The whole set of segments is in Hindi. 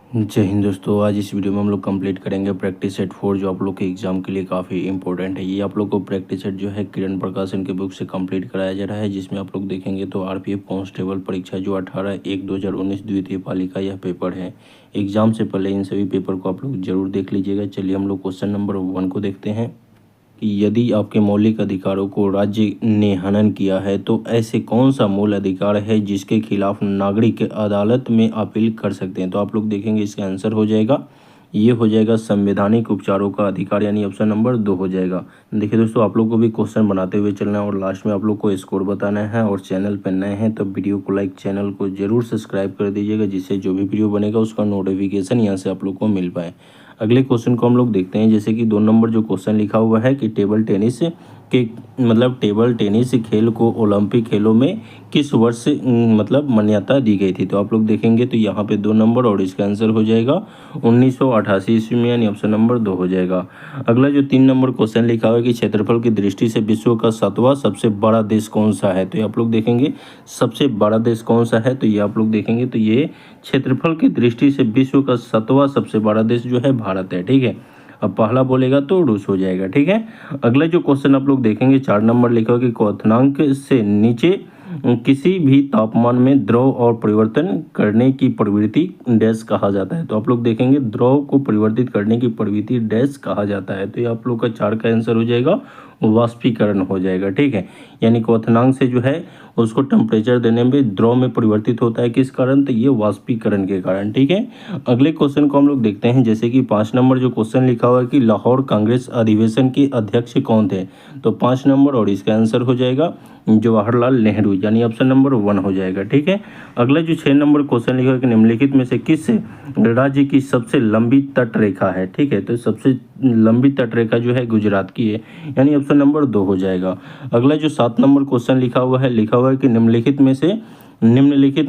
जय हिंद दोस्तों। आज इस वीडियो में हम लोग कंप्लीट करेंगे प्रैक्टिस सेट 4 जो आप लोग के एग्जाम के लिए काफ़ी इंपॉर्टेंट है। ये आप लोग को प्रैक्टिस सेट जो है किरण प्रकाशन के बुक से कंप्लीट कराया जा रहा है, जिसमें आप लोग देखेंगे तो आरपीएफ कांस्टेबल परीक्षा जो 18/1/2019 द्वितीय पालिका यह पेपर है। एग्जाम से पहले इन सभी पेपर को आप लोग जरूर देख लीजिएगा। चलिए हम लोग क्वेश्चन नंबर 1 को देखते हैं कि यदि आपके मौलिक अधिकारों को राज्य ने हनन किया है तो ऐसे कौन सा मूल अधिकार है जिसके खिलाफ नागरिक अदालत में अपील कर सकते हैं। तो आप लोग देखेंगे इसका आंसर हो जाएगा, ये हो जाएगा संवैधानिक उपचारों का अधिकार, यानी ऑप्शन नंबर 2 हो जाएगा। देखिए दोस्तों, आप लोग को भी क्वेश्चन बनाते हुए चलना है और लास्ट में आप लोग को स्कोर बताना है। और चैनल पर नए हैं तो वीडियो को लाइक, चैनल को जरूर सब्सक्राइब कर दीजिएगा, जिससे जो भी वीडियो बनेगा उसका नोटिफिकेशन यहाँ से आप लोग को मिल पाए। अगले क्वेश्चन को हम लोग देखते हैं। जैसे कि 2 नंबर जो क्वेश्चन लिखा हुआ है कि टेबल टेनिस खेल को ओलंपिक खेलों में किस वर्ष मान्यता दी गई थी। तो आप लोग देखेंगे तो यहाँ पे 2 नंबर और इसका आंसर हो जाएगा 1988 ईस्वी में, यानी ऑप्शन नंबर 2 हो जाएगा। अगला जो 3 नंबर क्वेश्चन लिखा हुआ है कि क्षेत्रफल की दृष्टि से विश्व का 7वां सबसे बड़ा देश कौन सा है। तो ये आप लोग देखेंगे सबसे बड़ा देश कौन सा है, तो ये आप लोग देखेंगे तो ये क्षेत्रफल की दृष्टि से विश्व का 7वां सबसे बड़ा देश जो है भारत है। ठीक है, अब पहला बोलेगा तो रूस हो जाएगा। ठीक है, अगला जो क्वेश्चन आप लोग देखेंगे 4 नंबर लिखा हुआ कि क्वथनांक से नीचे किसी भी तापमान में द्रव और परिवर्तन करने की प्रवृत्ति डैश कहा जाता है। तो आप लोग देखेंगे द्रव को परिवर्तित करने की प्रवृत्ति डैश कहा जाता है। तो ये आप लोग का 4 का आंसर हो जाएगा, वाष्पीकरण हो जाएगा। ठीक है, यानी क्वथनांक से जो है उसको टेम्परेचर देने में द्रव में परिवर्तित होता है, किस कारण, तो ये वाष्पीकरण के कारण। ठीक है, अगले क्वेश्चन को हम लोग देखते हैं। जैसे कि 5 नंबर जो क्वेश्चन लिखा हुआ है कि लाहौर कांग्रेस अधिवेशन के अध्यक्ष कौन थे। तो 5 नंबर और इसका आंसर हो जाएगा जवाहरलाल नेहरू, यानी ऑप्शन नंबर 1 हो जाएगा। ठीक है, अगला जो 6 नंबर क्वेश्चन लिखा है कि निम्नलिखित में से किस राज्य की सबसे लंबी तट रेखा है। ठीक है, तो सबसे लंबी तट रेखा जो है गुजरात की है, यानी ऑप्शन नंबर 2 हो जाएगा। अगला जो 7 नंबर क्वेश्चन लिखा हुआ है कि निम्नलिखित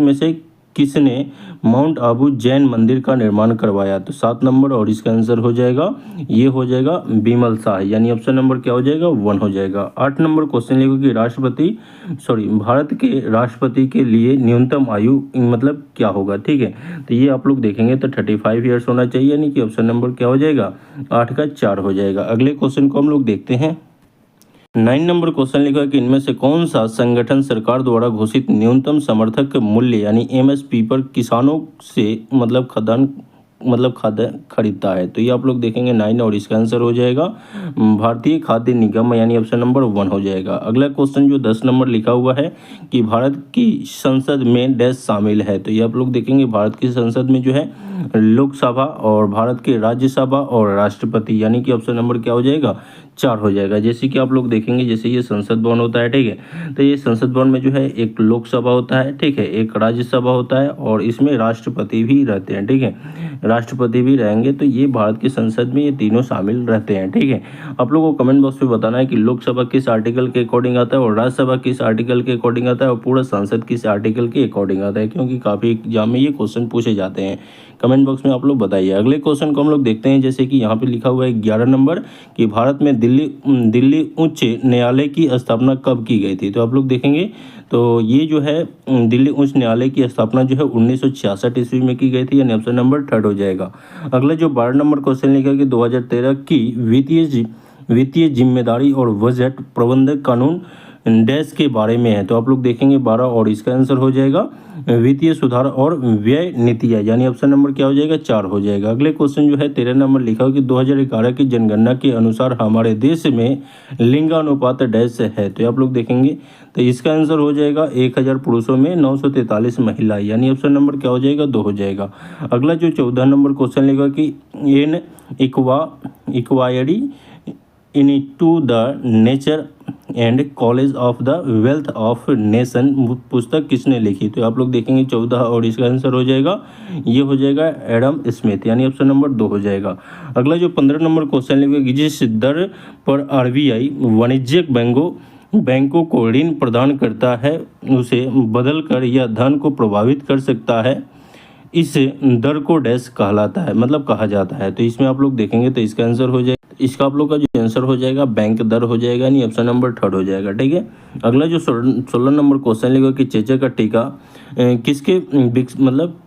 में से किसने माउंट आबू जैन मंदिर का निर्माण करवाया। तो 7 नंबर और इसका आंसर हो जाएगा, ये हो जाएगा बिमल शाह, यानी ऑप्शन नंबर क्या हो जाएगा, 1 हो जाएगा। 8 नंबर क्वेश्चन लिखो कि भारत के राष्ट्रपति के लिए न्यूनतम आयु क्या होगा। ठीक है, तो ये आप लोग देखेंगे तो 35 ईयर्स होना चाहिए, यानी कि ऑप्शन नंबर क्या हो जाएगा, 8 का 4 हो जाएगा। अगले क्वेश्चन को हम लोग देखते हैं। 9 नंबर क्वेश्चन लिखा है कि इनमें से कौन सा संगठन सरकार द्वारा घोषित न्यूनतम समर्थक मूल्य यानी एमएसपी पर किसानों से खाद्य खरीदता है। तो ये आप लोग देखेंगे 9 और इसका आंसर हो जाएगा भारतीय खाद्य निगम, यानी ऑप्शन नंबर 1 हो जाएगा। अगला क्वेश्चन जो 10 नंबर लिखा हुआ है कि भारत की संसद में डैश शामिल है। तो ये आप लोग देखेंगे भारत की संसद में जो है लोकसभा और भारत के राज्यसभा और राष्ट्रपति, यानी कि ऑप्शन नंबर क्या हो जाएगा, 4 हो जाएगा। जैसे कि आप लोग देखेंगे जैसे ये संसद भवन होता है, ठीक है, तो ये संसद भवन में जो है एक लोकसभा होता है, ठीक है, एक राज्यसभा होता है और इसमें राष्ट्रपति भी रहते हैं। ठीक है, राष्ट्रपति भी रहेंगे, तो ये भारत की संसद में ये तीनों शामिल रहते हैं। ठीक है, आप लोगों को कमेंट बॉक्स में बताना है कि लोकसभा किस आर्टिकल के अकॉर्डिंग आता है और राज्यसभा किस आर्टिकल के अकॉर्डिंग आता है और पूरा संसद किस आर्टिकल के अकॉर्डिंग आता है, क्योंकि काफ़ी एग्जाम में ये क्वेश्चन पूछे जाते हैं। कमेंट बॉक्स में आप लोग बताइए। अगले क्वेश्चन को हम लोग देखते हैं। जैसे कि यहाँ पे लिखा हुआ है 11 नंबर कि भारत में दिल्ली उच्च न्यायालय की स्थापना कब की गई थी। तो आप लोग देखेंगे तो ये जो है दिल्ली उच्च न्यायालय की स्थापना जो है 1966 ईस्वी में की गई थी, यानी ऑप्शन नंबर 3 हो जाएगा। अगला जो 12 नंबर क्वेश्चन लिखा है कि 2013 की वित्तीय जिम्मेदारी और बजट प्रबंधन कानून डैश के बारे में है। तो आप लोग देखेंगे 12 और इसका आंसर हो जाएगा वित्तीय सुधार और व्यय नीतियाँ, यानी ऑप्शन नंबर क्या हो जाएगा, 4 हो जाएगा। अगले क्वेश्चन जो है 13 नंबर लिखा हो कि 2011 की जनगणना के अनुसार हमारे देश में लिंगानुपात डैश है। तो आप लोग देखेंगे तो इसका आंसर हो जाएगा 1000 पुरुषों में 943 महिलाएं, यानी ऑप्शन नंबर क्या हो जाएगा, 2 हो जाएगा। अगला जो 14 नंबर क्वेश्चन लिखा कि in inquiry into the nature and college of the wealth of nation पुस्तक किसने लिखी। तो आप लोग देखेंगे 14 और इसका आंसर हो जाएगा, ये हो जाएगा एडम स्मिथ, यानी ऑप्शन नंबर 2 हो जाएगा। अगला जो 15 नंबर क्वेश्चन लिखा जिस दर पर आरबीआई वाणिज्यिक बैंकों को ऋण प्रदान करता है उसे बदल कर यह धन को प्रभावित कर सकता है, इस दर को डैश कहलाता है, कहा जाता है। तो इसमें आप लोग देखेंगे तो इसका आंसर हो जाएगा, इसका आप लोग का जो आंसर हो जाएगा बैंक दर हो जाएगा, यानी ऑप्शन नंबर थर्ड हो जाएगा। ठीक है, अगला जो 16 नंबर क्वेश्चन लिखा कि चेचक का टीका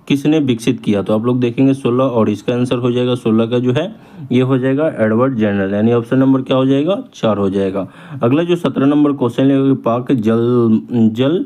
किसने विकसित किया, तो आप लोग देखेंगे 16 और इसका आंसर हो जाएगा 16 का जो है ये हो जाएगा एडवर्ड जेनर, यानी ऑप्शन नंबर क्या हो जाएगा 4 हो जाएगा। अगला जो 17 नंबर क्वेश्चन लिखा कि पाक जल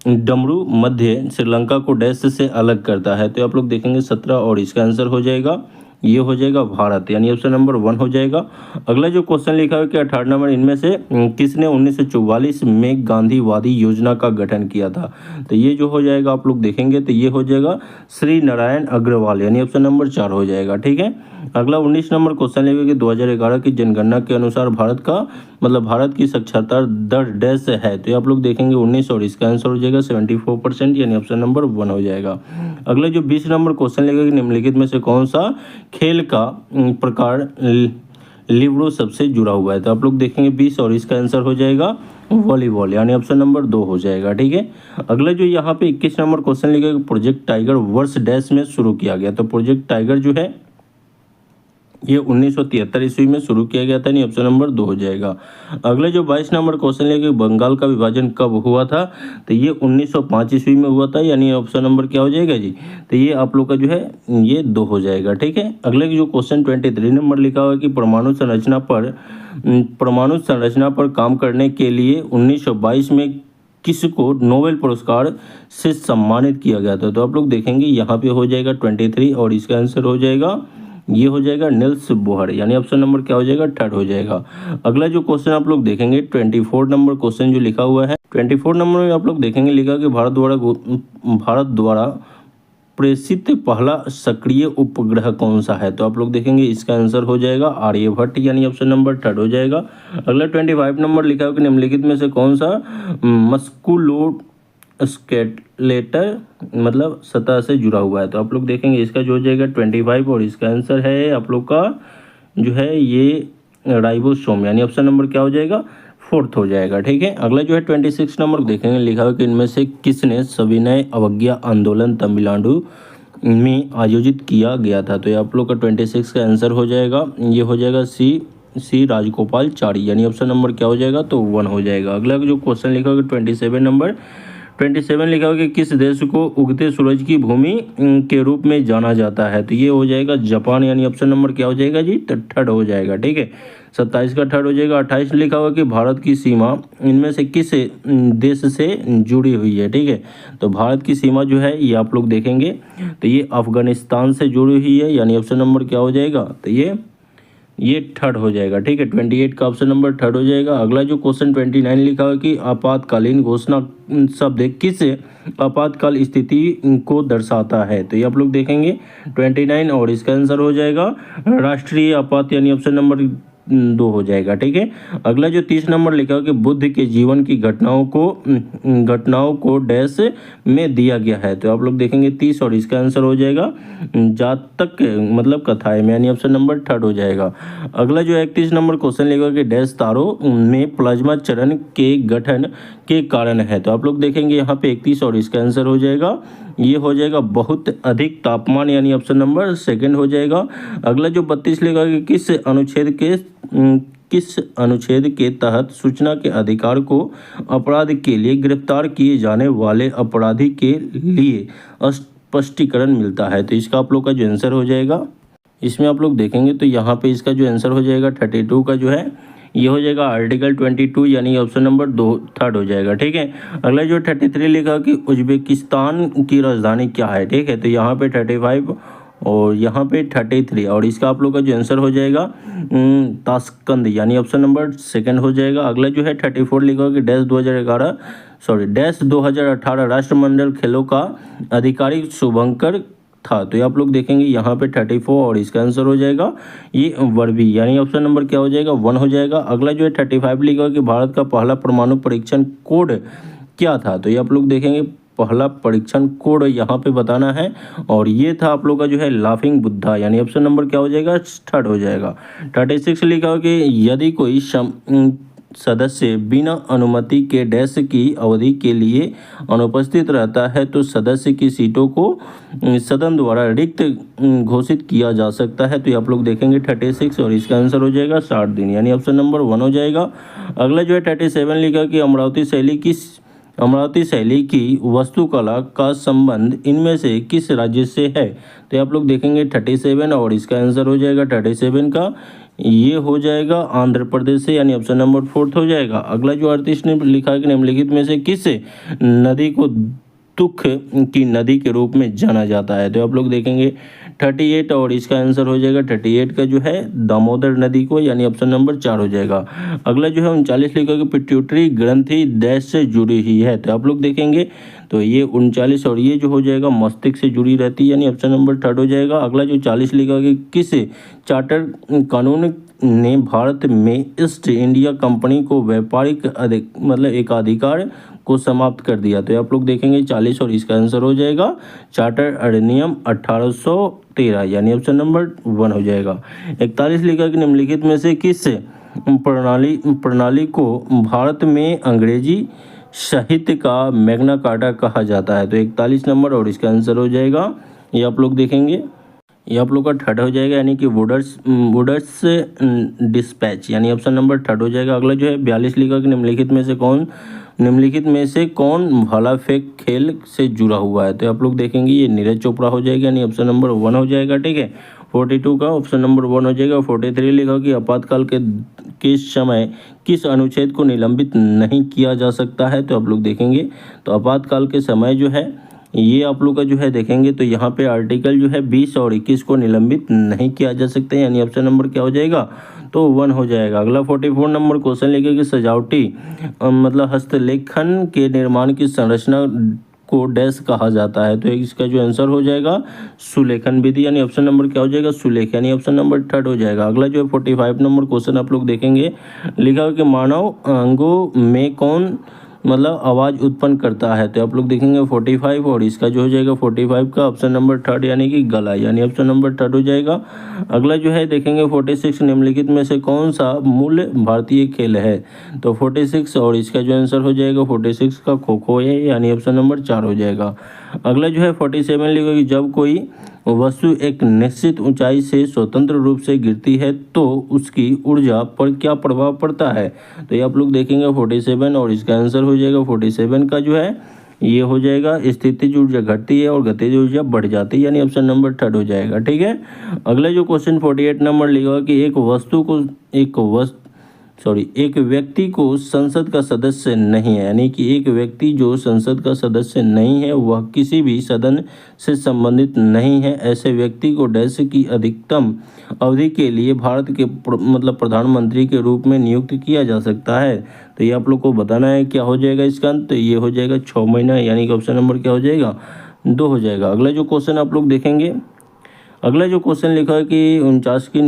डमरू मध्य श्रीलंका को डैश से अलग करता है, तो आप लोग देखेंगे 17 और इसका आंसर हो जाएगा ये हो जाएगा भारत, यानी ऑप्शन नंबर 1 हो जाएगा। अगला जो क्वेश्चन लिखा है कि 18 नंबर इनमें से किसने 1944 में गांधीवादी योजना का गठन किया था, तो ये जो हो जाएगा आप लोग देखेंगे तो ये हो जाएगा श्री नारायण अग्रवाल, यानी ऑप्शन नंबर 4 हो जाएगा। ठीक है, अगला 19 नंबर क्वेश्चन लिखा कि 2011 की जनगणना के अनुसार भारत की साक्षरता दर डैश है, तो आप लोग देखेंगे 19 और इसका आंसर हो जाएगा 74%, यानी ऑप्शन नंबर 1 हो जाएगा। अगला जो 20 नंबर क्वेश्चन लिखा कि निम्नलिखित में से कौन सा खेल का प्रकार लिब्रो सबसे जुड़ा हुआ है, तो आप लोग देखेंगे 20 और इसका आंसर हो जाएगा वॉलीबॉल, यानी ऑप्शन नंबर 2 हो जाएगा। ठीक है, अगला जो यहाँ पे 21 नंबर क्वेश्चन लिखा कि प्रोजेक्ट टाइगर वर्ष डैश में शुरू किया गया, तो प्रोजेक्ट टाइगर जो है ये 1973 ईस्वी में शुरू किया गया था, नहीं ऑप्शन नंबर 2 हो जाएगा। अगले जो 22 नंबर क्वेश्चन लेके बंगाल का विभाजन कब हुआ था, तो ये 1905 ईस्वी में हुआ था, यानी ऑप्शन नंबर क्या हो जाएगा जी, तो ये आप लोग का जो है ये 2 हो जाएगा। ठीक है, अगले जो क्वेश्चन 23 नंबर लिखा हुआ है कि परमाणु संरचना पर काम करने के लिए 1922 में किसको नोबेल पुरस्कार से सम्मानित किया गया था, तो आप लोग देखेंगे यहाँ पे हो जाएगा 23 और इसका आंसर हो जाएगा ये हो जाएगा निल्स बोहर, यानी ऑप्शन नंबर क्या हो जाएगा 3rd हो जाएगा। अगला जो क्वेश्चन आप लोग देखेंगे 24 नंबर क्वेश्चन जो लिखा हुआ है 24 नंबर में आप लोग देखेंगे लिखा कि भारत द्वारा प्रेषित पहला सक्रिय उपग्रह कौन सा है, तो आप लोग देखेंगे इसका आंसर हो जाएगा आर्यभट्ट, यानी ऑप्शन नंबर 3rd हो जाएगा। अगला 25 नंबर लिखा है कि निम्नलिखित में से कौन सा मस्कुलो स्केलेटर सतह से जुड़ा हुआ है, तो आप लोग देखेंगे इसका जो हो जाएगा 25 और इसका आंसर है आप लोग का जो है ये राइबोसोम, यानी ऑप्शन नंबर क्या हो जाएगा 4th हो जाएगा। ठीक है, अगला जो है 26 नंबर देखेंगे लिखा है कि इनमें से किसने सविनय अवज्ञा आंदोलन तमिलनाडु में आयोजित किया गया था, तो ये आप लोग का 26 का आंसर हो जाएगा ये हो जाएगा सी राजगोपालचारी, यानी ऑप्शन नंबर क्या हो जाएगा तो 1 हो जाएगा। अगला जो क्वेश्चन लिखा होगा 27 लिखा होगा कि किस देश को उगते सूरज की भूमि के रूप में जाना जाता है, तो ये हो जाएगा जापान, यानी ऑप्शन नंबर क्या हो जाएगा जी 3rd हो जाएगा। ठीक है, 27 का 3rd हो जाएगा। 28 लिखा हुआ कि भारत की सीमा इनमें से किस देश से जुड़ी हुई है, ठीक है, तो भारत की सीमा जो है ये आप लोग देखेंगे तो ये अफगानिस्तान से जुड़ी हुई है, यानी ऑप्शन नंबर क्या हो जाएगा तो ये 3rd हो जाएगा। ठीक है, 28 का ऑप्शन नंबर 3rd हो जाएगा। अगला जो क्वेश्चन 29 लिखा हुआ कि आपातकालीन घोषणा शब्द किस आपातकाल स्थिति को दर्शाता है, तो ये आप लोग देखेंगे 29 और इसका आंसर हो जाएगा राष्ट्रीय आपात, यानी ऑप्शन नंबर 2 हो जाएगा। ठीक है, अगला जो 30 नंबर लिखा है कि बुद्ध के जीवन की घटनाओं को डैश में दिया गया है, तो आप लोग देखेंगे 30 और इसका आंसर हो जाएगा जातक कथाएं में, यानी ऑप्शन नंबर 3rd हो जाएगा। अगला जो 31 नंबर क्वेश्चन लिखा कि डैश तारों में प्लाज्मा चरण के गठन के कारण है, तो आप लोग देखेंगे यहाँ पे 31 और इसका आंसर हो जाएगा ये हो जाएगा बहुत अधिक तापमान, यानी ऑप्शन नंबर 2nd हो जाएगा। अगला जो 32 लिखा कि किस अनुच्छेद के तहत सूचना के अधिकार को अपराध के लिए गिरफ्तार किए जाने वाले अपराधी के लिए स्पष्टीकरण मिलता है, तो इसका आप लोग का जो आंसर हो जाएगा इसमें आप लोग देखेंगे तो यहाँ पे इसका जो आंसर हो जाएगा 32 का जो है ये हो जाएगा आर्टिकल 22, यानी ऑप्शन नंबर 3rd हो जाएगा। ठीक है, अगला जो 33 लिखा कि उज्बेकिस्तान की राजधानी क्या है, ठीक है, तो यहाँ पे 35 और यहाँ पे 33 और इसका आप लोग का जो आंसर हो जाएगा ताशकंद, यानी ऑप्शन नंबर 2nd हो जाएगा। अगला जो है 34 लिखा कि डैश 2018 राष्ट्रमंडल खेलों का आधिकारिक शुभंकर था, तो ये आप लोग देखेंगे यहाँ पे 34 और इसका आंसर हो जाएगा ये वर्बी, यानी ऑप्शन नंबर क्या हो जाएगा 1 हो जाएगा। अगला जो है 35 लिखा कि भारत का पहला परमाणु परीक्षण कोड क्या था, तो ये आप लोग देखेंगे पहला परीक्षण कोड यहाँ पे बताना है और ये था आप लोग का जो है लाफिंग बुद्धा, यानी ऑप्शन नंबर क्या हो जाएगा 3rd हो जाएगा। 36 लिखा कि यदि कोई सदस्य बिना अनुमति के डैश की अवधि के लिए अनुपस्थित रहता है तो सदस्य की सीटों को सदन द्वारा रिक्त घोषित किया जा सकता है। तो ये आप लोग देखेंगे 36 और इसका आंसर हो जाएगा 60 दिन, यानी ऑप्शन नंबर 1 हो जाएगा। अगला जो है 37 लिखा कि अमरावती शैली की वास्तुकला का संबंध इनमें से किस राज्य से है। तो आप लोग देखेंगे 37 और इसका आंसर हो जाएगा 37 का ये हो जाएगा आंध्र प्रदेश से, यानी ऑप्शन नंबर 4 हो जाएगा। अगला जो 38 ने लिखा है कि निम्नलिखित में से किस नदी को दुख की नदी के रूप में जाना जाता है। तो आप लोग देखेंगे 38 और इसका आंसर हो जाएगा 38 का जो है दामोदर नदी को, यानी ऑप्शन नंबर 4 हो जाएगा। अगला जो है 39 लिखा कि पिट्यूटरी ग्रंथि डैश से जुड़ी हुई है। तो आप लोग देखेंगे तो ये 39 और ये जो हो जाएगा मस्तिष्क से जुड़ी रहती है, यानी ऑप्शन नंबर 3 हो जाएगा। अगला जो 40 लिखा कि किस चार्टर कानून ने भारत में ईस्ट इंडिया कंपनी को व्यापारिक एकाधिकार को समाप्त कर दिया। तो आप लोग देखेंगे 40 और इसका आंसर हो जाएगा चार्टर अधिनियम 1813, यानी ऑप्शन नंबर 1 हो जाएगा। 41 लिखा कि निम्नलिखित में से किस प्रणाली को भारत में अंग्रेजी साहित्य का मैग्ना कार्टा कहा जाता है। तो 41 नंबर और इसका आंसर हो जाएगा ये आप लोग देखेंगे ये आप लोग का 3rd हो जाएगा, यानी कि वुडर्स डिस्पैच, यानी ऑप्शन नंबर 3rd हो जाएगा। अगला जो है 42 लिखा कि निम्नलिखित में से कौन भाला फेंक खेल से जुड़ा हुआ है। तो आप लोग देखेंगे ये नीरज चोपड़ा हो जाएगा, यानी ऑप्शन नंबर 1 हो जाएगा। ठीक है, 42 का ऑप्शन नंबर 1 हो जाएगा। 43 लिखा कि आपातकाल के समय किस अनुच्छेद को निलंबित नहीं किया जा सकता है। तो आप लोग देखेंगे तो आपातकाल के समय जो है ये आप लोग का जो है देखेंगे तो यहाँ पे आर्टिकल जो है 20 और 21 को निलंबित नहीं किया जा सकता है, यानी ऑप्शन नंबर क्या हो जाएगा तो 1 हो जाएगा। अगला 44 नंबर क्वेश्चन लिखे कि सजावटी हस्तलेखन के निर्माण की संरचना को डैश कहा जाता है। तो इसका जो आंसर हो जाएगा सुलेखन विधि, यानी ऑप्शन नंबर क्या हो जाएगा सुलेख, यानी ऑप्शन नंबर 3rd हो जाएगा। अगला जो है 45 नंबर क्वेश्चन आप लोग देखेंगे लिखा कि मानव अंगों में कौन आवाज़ उत्पन्न करता है। तो आप लोग देखेंगे 45 और इसका जो हो जाएगा 45 का ऑप्शन नंबर 3rd यानी कि गला, यानी ऑप्शन नंबर 3rd हो जाएगा। अगला जो है देखेंगे 46 निम्नलिखित में से कौन सा मूल भारतीय खेल है। तो 46 और इसका जो आंसर हो जाएगा 46 का खो खो है, यानी ऑप्शन नंबर 4 हो जाएगा। अगला जो है 47 लिखा कि जब कोई वस्तु एक निश्चित ऊंचाई से स्वतंत्र रूप से गिरती है तो उसकी ऊर्जा पर क्या प्रभाव पड़ता है। तो ये आप लोग देखेंगे 47 और इसका आंसर हो जाएगा 47 का जो है ये हो जाएगा स्थितिज ऊर्जा घटती है और गतिज ऊर्जा बढ़ जाती है, यानी ऑप्शन नंबर 3rd हो जाएगा। ठीक है, अगला जो क्वेश्चन 48 नंबर लिखा कि एक व्यक्ति को संसद का सदस्य नहीं है, यानी कि एक व्यक्ति जो संसद का सदस्य नहीं है वह किसी भी सदन से संबंधित नहीं है। ऐसे व्यक्ति को डैश की अधिकतम अवधि के लिए भारत के प्रधानमंत्री के रूप में नियुक्त किया जा सकता है। तो ये आप लोग को बताना है क्या हो जाएगा इसका, तो ये हो जाएगा 6 महीना, यानी कि ऑप्शन नंबर क्या हो जाएगा 2 हो जाएगा। अगला जो क्वेश्चन आप लोग देखेंगे अगला जो क्वेश्चन लिखा है कि 49 की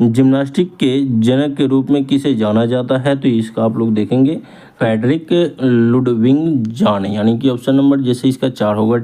जिम्नास्टिक के जनक के रूप में किसे जाना जाता है। तो इसका आप लोग देखेंगे फ्रेडरिक लुडविग जान, यानी कि ऑप्शन नंबर जैसे इसका 4 होगा।